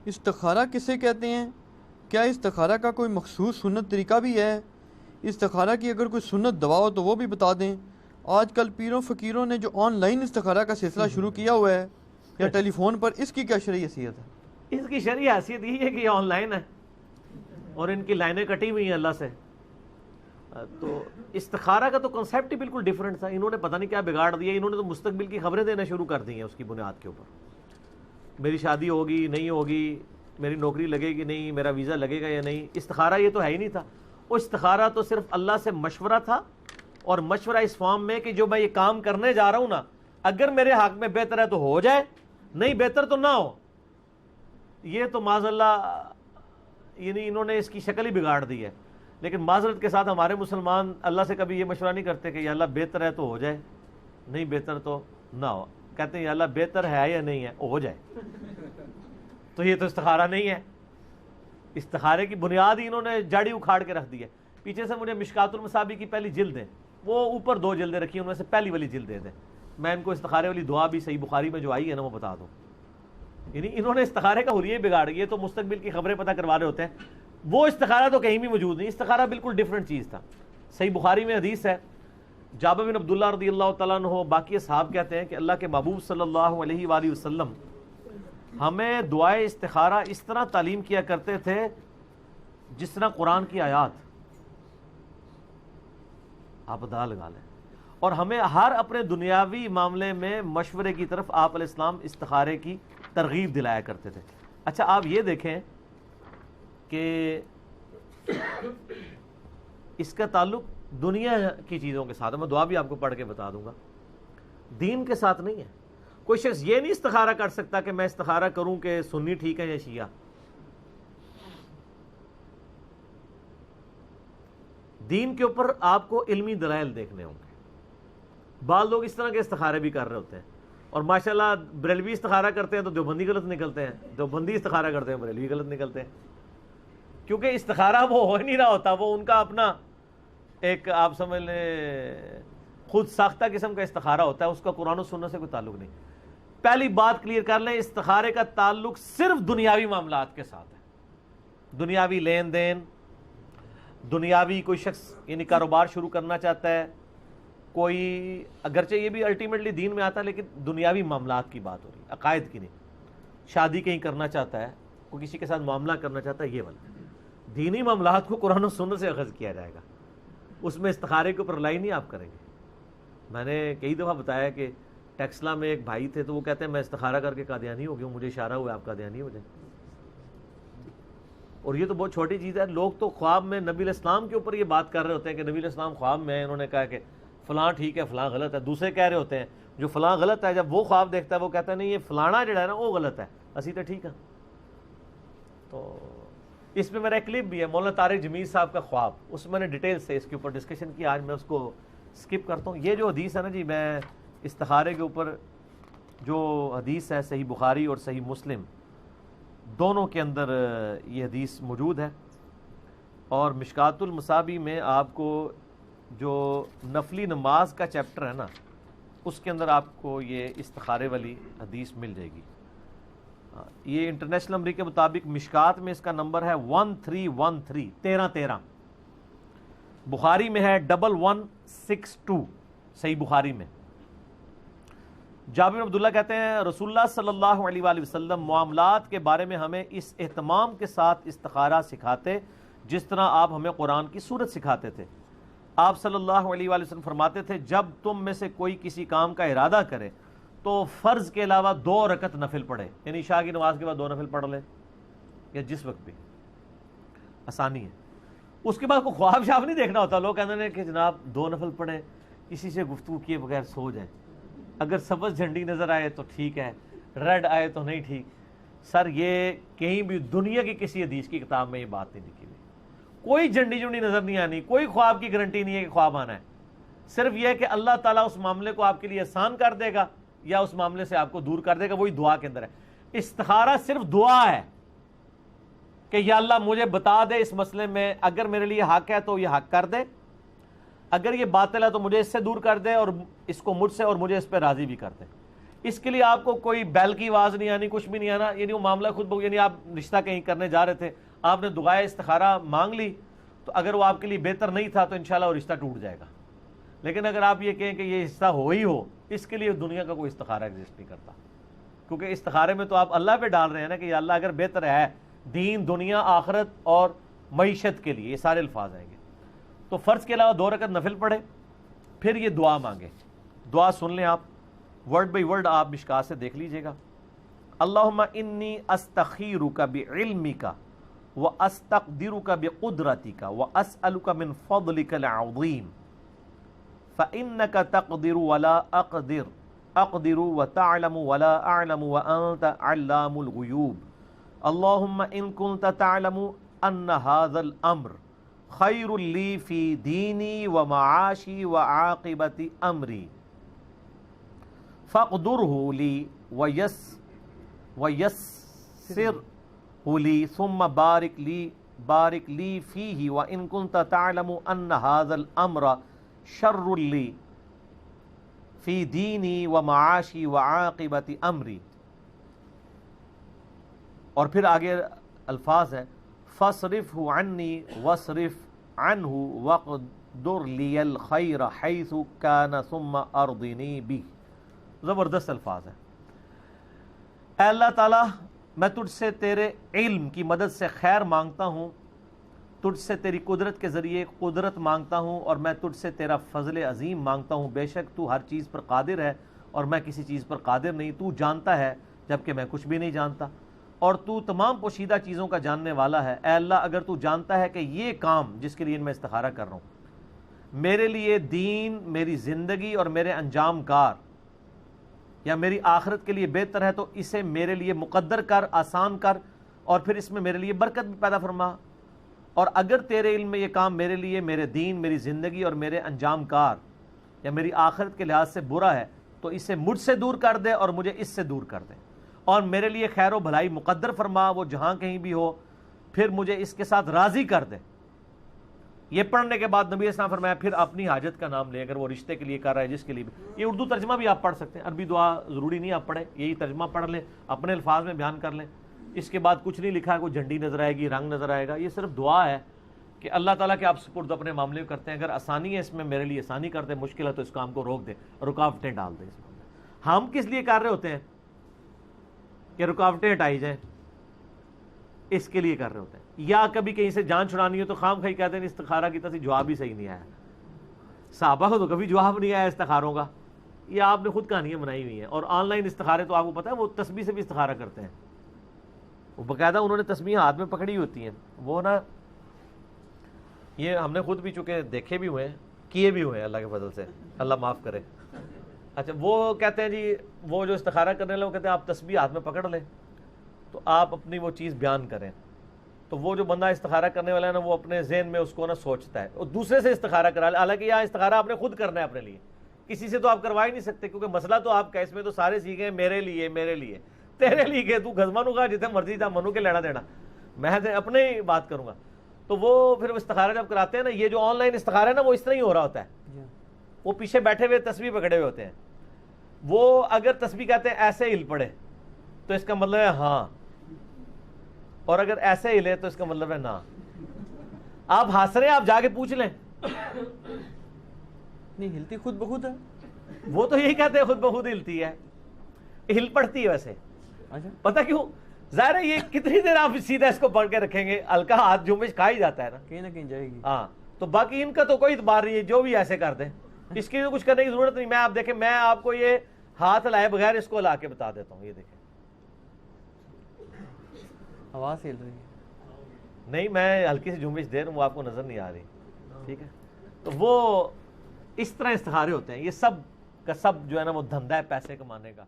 استخارہ کسے کہتے ہیں؟ کیا استخارہ کا کوئی مخصوص سنت طریقہ بھی ہے؟ استخارہ کی اگر کوئی سنت دوا ہو تو وہ بھی بتا دیں۔ آج کل پیروں فقیروں نے جو آن لائن استخارہ کا سلسلہ شروع کیا ہوا ہے یا ٹیلی فون پر، اس کی کیا شرعی حیثیت ہے؟ اس کی شرعی حیثیت یہ ہے کہ یہ آن لائن ہے اور ان کی لائنیں کٹی ہوئی ہیں اللہ سے۔ تو استخارہ کا تو کنسیپٹ ہی بالکل ڈیفرنٹ تھا، انہوں نے پتہ نہیں کیا بگاڑ دیا، انہوں نے تو مستقبل کی خبریں دینا شروع کر دی ہیں اس کی بنیاد کے اوپر، میری شادی ہوگی نہیں ہوگی، میری نوکری لگے گی نہیں، میرا ویزا لگے گا یا نہیں۔ استخارہ یہ تو ہے ہی نہیں تھا، وہ استخارہ تو صرف اللہ سے مشورہ تھا، اور مشورہ اس فارم میں کہ جو میں یہ کام کرنے جا رہا ہوں نا، اگر میرے حق میں بہتر ہے تو ہو جائے، نہیں بہتر تو نہ ہو۔ یہ تو معاذ اللہ یعنی انہوں نے اس کی شکل ہی بگاڑ دی ہے۔ لیکن معذرت کے ساتھ ہمارے مسلمان اللہ سے کبھی یہ مشورہ نہیں کرتے کہ یا اللہ بہتر ہے تو ہو جائے، نہیں بہتر تو نہ ہو، کہتے ہیں یا اللہ بہتر ہے یا نہیں ہے ہو جائے۔ تو یہ تو استخارہ نہیں ہے، استخارے کی بنیاد ہی انہوں نے جاڑی اکھاڑ کے رکھ دی ہے۔ پیچھے سے مجھے مشکات المصابیح کی پہلی جلد ہے، وہ اوپر 2 جلدیں رکھی ہیں، ان میں سے پہلی والی جلد دے دیں، میں ان کو استخارے والی دعا بھی صحیح بخاری میں جو آئی ہے نا وہ بتا دوں۔ یعنی انہوں نے استخارے کا حلیہ بگاڑ گیا، تو مستقبل کی خبریں پتہ کروا رہے ہوتے ہیں، وہ استخارہ تو کہیں بھی موجود نہیں، استخارہ بالکل ڈیفرنٹ چیز تھا۔ صحیح بخاری میں حدیث ہے، جابر بن عبداللہ رضی اللہ تعالیٰ عنہ باقی اصحاب کہتے ہیں کہ اللہ کے محبوب صلی اللہ علیہ وآلہ وسلم ہمیں دعائے استخارہ اس طرح تعلیم کیا کرتے تھے جس طرح قرآن کی آیات، آپ ادا لگا لیں، اور ہمیں ہر اپنے دنیاوی معاملے میں مشورے کی طرف آپ علیہ السلام استخارے کی ترغیب دلایا کرتے تھے۔ اچھا آپ یہ دیکھیں کہ اس کا تعلق دنیا کی چیزوں کے ساتھ ہے، میں دعا بھی آپ کو پڑھ کے بتا دوں گا، دین کے ساتھ نہیں ہے۔ کوئی شخص یہ نہیں استخارہ کر سکتا کہ میں استخارہ کروں کہ سنی ٹھیک ہے یا شیعہ۔ دین کے اوپر آپ کو علمی دلائل دیکھنے ہوں گے۔ بعض لوگ اس طرح کے استخارے بھی کر رہے ہوتے ہیں، اور ماشاءاللہ بریلوی استخارہ کرتے ہیں تو دیوبندی غلط نکلتے ہیں، دیوبندی استخارہ کرتے ہیں بریلوی غلط نکلتے ہیں، کیونکہ استخارہ وہ ہو ہی نہیں رہا ہوتا، وہ ان کا اپنا ایک آپ سمجھ لیں خود ساختہ قسم کا استخارہ ہوتا ہے، اس کا قرآن و سنت سے کوئی تعلق نہیں۔ پہلی بات کلیئر کر لیں، استخارے کا تعلق صرف دنیاوی معاملات کے ساتھ ہے، دنیاوی لین دین، دنیاوی کوئی شخص یعنی کاروبار شروع کرنا چاہتا ہے، کوئی اگرچہ یہ بھی الٹیمیٹلی دین میں آتا ہے لیکن دنیاوی معاملات کی بات ہو رہی ہے، عقائد کی نہیں۔ شادی کہیں کرنا چاہتا ہے، کوئی کسی کے ساتھ معاملہ کرنا چاہتا ہے، یہ والا دینی معاملات کو قرآن و سنت سے اخذ کیا جائے گا، اس میں استخارے کے اوپر رلائی نہیں آپ کریں گے۔ میں نے کئی دفعہ بتایا کہ ٹیکسلا میں ایک بھائی تھے تو وہ کہتے ہیں میں استخارہ کر کے قادیانی ہو گیا ہوں، مجھے اشارہ ہوا آپ قادیانی ہو جائیں، اور یہ تو بہت چھوٹی چیز ہے۔ لوگ تو خواب میں نبی علیہ السلام کے اوپر یہ بات کر رہے ہوتے ہیں کہ نبی علیہ السلام خواب میں انہوں نے کہا کہ فلاں ٹھیک ہے فلاں غلط ہے، دوسرے کہہ رہے ہوتے ہیں جو فلاں غلط ہے، جب وہ خواب دیکھتا ہے وہ کہتا ہے نہیں یہ فلانا جڑا ہے نا وہ غلط ہے، اسی تو ٹھیک ہے۔ تو اس میں میرا ایک کلپ بھی ہے مولانا طارق جمیل صاحب کا خواب، اس میں نے ڈیٹیل سے اس کے اوپر ڈسکشن کی، آج میں اس کو سکپ کرتا ہوں۔ یہ جو حدیث ہے نا جی، میں استخارے کے اوپر جو حدیث ہے صحیح بخاری اور صحیح مسلم دونوں کے اندر یہ حدیث موجود ہے، اور مشکات المصابیح میں آپ کو جو نفلی نماز کا چیپٹر ہے نا اس کے اندر آپ کو یہ استخارے والی حدیث مل جائے گی۔ یہ انٹرنیشنل نمبر کے مطابق مشکات میں اس کا نمبر ہے 1313 1313، بخاری میں ہے 1162 صحیح بخاری میں۔ جابر بن عبداللہ کہتے ہیں رسول اللہ صلی اللہ علیہ وآلہ وسلم معاملات کے بارے میں ہمیں اس اہتمام کے ساتھ استخارہ سکھاتے جس طرح آپ ہمیں قرآن کی سورت سکھاتے تھے۔ آپ صلی اللہ علیہ وآلہ وسلم فرماتے تھے جب تم میں سے کوئی کسی کام کا ارادہ کرے تو فرض کے علاوہ 2 رکعت نفل پڑھے، یعنی عشاء کی نماز کے بعد 2 نفل پڑھ لے یا جس وقت بھی، آسانی ہے۔ اس کے بعد کوئی خواب شاف نہیں دیکھنا ہوتا، لوگ کہتے ہیں کہ جناب 2 نفل پڑھیں، کسی سے گفتگو کیے بغیر سو جائیں، اگر سبز جھنڈی نظر آئے تو ٹھیک ہے، ریڈ آئے تو نہیں ٹھیک۔ سر یہ کہیں بھی دنیا کی کسی حدیث کی کتاب میں یہ بات نہیں لکھی ہوئی، کوئی جھنڈی جھنڈی نظر نہیں آنی، کوئی خواب کی گارنٹی نہیں ہے کہ خواب آنا ہے، صرف یہ ہے کہ اللہ تعالیٰ اس معاملے کو آپ کے لیے آسان کر دے گا یا اس معاملے سے آپ کو دور کر دے گا، وہی دعا کے اندر ہے۔ استخارہ صرف دعا ہے کہ یا اللہ مجھے بتا دے اس مسئلے میں، اگر میرے لیے حق ہے تو یہ حق کر دے، اگر یہ باطل ہے تو مجھے اس سے دور کر دے اور اس کو مجھ سے اور مجھے اس پہ راضی بھی کر دے۔ اس کے لیے آپ کو کوئی بیل کی آواز نہیں آنی، کچھ بھی نہیں آنا، یعنی وہ معاملہ خود بخود، یعنی آپ رشتہ کہیں کرنے جا رہے تھے، آپ نے دعائے استخارہ مانگ لی، تو اگر وہ آپ کے لیے بہتر نہیں تھا تو انشاءاللہ وہ رشتہ ٹوٹ جائے گا. لیکن اگر آپ یہ کہیں کہ یہ حصہ ہو ہی ہو، اس کے لیے دنیا کا کوئی استخارہ ایگزسٹ نہیں کرتا، کیونکہ استخارے میں تو آپ اللہ پہ ڈال رہے ہیں نا کہ یا اللہ اگر بہتر ہے دین، دنیا، آخرت اور معیشت کے لیے، یہ سارے الفاظ آئیں گے. تو فرض کے علاوہ 2 رکعت نفل پڑھے، پھر یہ دعا مانگے. دعا سن لیں آپ، ورڈ بائی ورڈ آپ مشکات سے دیکھ لیجئے گا. اللہم انی استخیرک بعلمک واستقدرک بقدرتک واسألک من فضلک العظیم فإنک تقدر ولا اقدر وتعلم ولا اعلم وانت علام الغیوب. اللہم ان کنت تعلم ان هذا الامر خیر لی فی دینی ومعاشی وعاقبت امری فاقدرہ لی ویسرہ لی ثم بارک لی فیہ وان کنت تعلم ان هذا الامر شر لی فی دینی ومعاشی وعاقبت امری. اور پھر آگے الفاظ ہے فاصرفہ عنی واصرف عنہ وقدر لی الخیر حیث کان ثم ارضنی بہ. زبردست الفاظ ہے. اے اللہ تعالیٰ میں تجھ سے تیرے علم کی مدد سے خیر مانگتا ہوں، تجھ سے تیری قدرت کے ذریعے قدرت مانگتا ہوں، اور میں تجھ سے تیرا فضل عظیم مانگتا ہوں. بے شک تو ہر چیز پر قادر ہے اور میں کسی چیز پر قادر نہیں. تو جانتا ہے جبکہ میں کچھ بھی نہیں جانتا، اور تو تمام پوشیدہ چیزوں کا جاننے والا ہے. اے اللہ اگر تو جانتا ہے کہ یہ کام جس کے لیے میں استخارہ کر رہا ہوں میرے لیے دین، میری زندگی اور میرے انجام کار یا میری آخرت کے لیے بہتر ہے، تو اسے میرے لیے مقدر کر، آسان کر، اور پھر اس میں میرے لیے برکت بھی پیدا فرما. اور اگر تیرے علم میں یہ کام میرے لیے، میرے دین، میری زندگی اور میرے انجام کار یا میری آخرت کے لحاظ سے برا ہے، تو اسے مجھ سے دور کر دے اور مجھے اس سے دور کر دے، اور میرے لیے خیر و بھلائی مقدر فرما، وہ جہاں کہیں بھی ہو، پھر مجھے اس کے ساتھ راضی کر دے. یہ پڑھنے کے بعد نبی اسلام فرمایا پھر اپنی حاجت کا نام لے، اگر وہ رشتے کے لیے کر رہا ہے، جس کے لیے بھی. یہ اردو ترجمہ بھی آپ پڑھ سکتے ہیں، عربی دعا ضروری نہیں آپ پڑھیں، یہی ترجمہ پڑھ لیں، اپنے الفاظ میں بیان کر لیں. اس کے بعد کچھ نہیں لکھا ہے، کوئی جھنڈی نظر آئے گی، رنگ نظر آئے گا. یہ صرف دعا ہے کہ اللہ تعالیٰ کے آپ سپرد اپنے معاملے کرتے ہیں. اگر آسانی ہے اس میں میرے لیے آسانی کر دے، مشکل ہے تو اس کام کو روک دے، رکاوٹیں ڈال دے. اس میں ہم کس لیے کر رہے ہوتے ہیں کہ رکاوٹیں ہٹائی جائیں، اس کے لیے کر رہے ہوتے ہیں. یا کبھی کہیں سے جان چھڑانی ہو تو خام خواہ کہتے ہیں استخارہ کی طرف جواب ہی صحیح نہیں آیا. صحابہ کو تو کبھی جواب نہیں آیا استخاروں کا. یہ آپ نے خود کہانیاں بنائی ہوئی ہیں. اور آن لائن استخارے تو آپ کو پتہ ہے وہ تسبیح سے بھی استخارہ کرتے ہیں، وہ باقاعدہ انہوں نے تسبیح ہاتھ میں پکڑی ہوتی ہیں. وہ نا یہ ہم نے خود بھی چونکہ دیکھے بھی ہوئے ہیں، کیے بھی ہوئے ہیں، اللہ کے فضل سے، اللہ معاف کرے. اچھا وہ کہتے ہیں جی وہ جو استخارہ کرنے والے وہ کہتے ہیں آپ تسبیح ہاتھ میں پکڑ لیں تو آپ اپنی وہ چیز بیان کریں. تو وہ جو بندہ استخارہ کرنے والا ہے نا، وہ اپنے ذہن میں اس کو نا سوچتا ہے اور دوسرے سے استخارہ کرا لے. حالانکہ یہاں استخارہ آپ نے خود کرنا ہے اپنے لیے، کسی سے تو آپ کروا ہی نہیں سکتے، کیونکہ مسئلہ تو آپ کا اس میں تو سارے سیکھے میرے لیے تیرے لیے کہ تو گزمانو کا جتنے مرضی تھا منو کے لینا دینا، میں اپنے ہی بات کروں گا. تو وہ پھر استخارہ جب کراتے ہیں نا، یہ جو آن لائن استخارہ ہے نا، وہ اس طرح ہی ہو رہا ہوتا ہے. وہ پیچھے بیٹھے ہوئے تسبیح پکڑے ہوئے ہوتے ہیں. وہ اگر تسبیح کہتے ہیں ایسے ہل پڑے تو اس کا مطلب ہے ہاں، اور اگر ایسے ہلے تو اس کا مطلب ہے نا. آپ ہنس رہے ہیں، آپ جا کے پوچھ لیں. نہیں ہلتی خود بخود ہے. وہ تو یہی کہتے ہیں خود بخود ہلتی ہے، ہل پڑتی ہے ویسے. پتہ کیوں؟ ظاہر ہے یہ کتنی دیر آپ سیدھا اس کو پڑھ کے رکھیں گے، ہلکا ہاتھ جنبش کھا ہی جاتا ہے نا، کہیں نہ کہیں جائے گی. ہاں تو باقی ان کا تو کوئی اعتبار نہیں ہے، جو بھی ایسے کر دیں اس کی کچھ کرنے کی ضرورت نہیں. میں آپ دیکھیں، میں آپ کو یہ ہاتھ لائے بغیر اس کو لا کے بتا دیتا ہوں. یہ دیکھیں آواز ہل رہی ہے. نہیں، میں ہلکی سی جنبش دے رہا ہوں، وہ آپ کو نظر نہیں آ رہی. ٹھیک ہے، تو وہ اس طرح استخارے ہوتے ہیں. یہ سب کا سب جو ہے نا وہ دھندا ہے پیسے کمانے کا.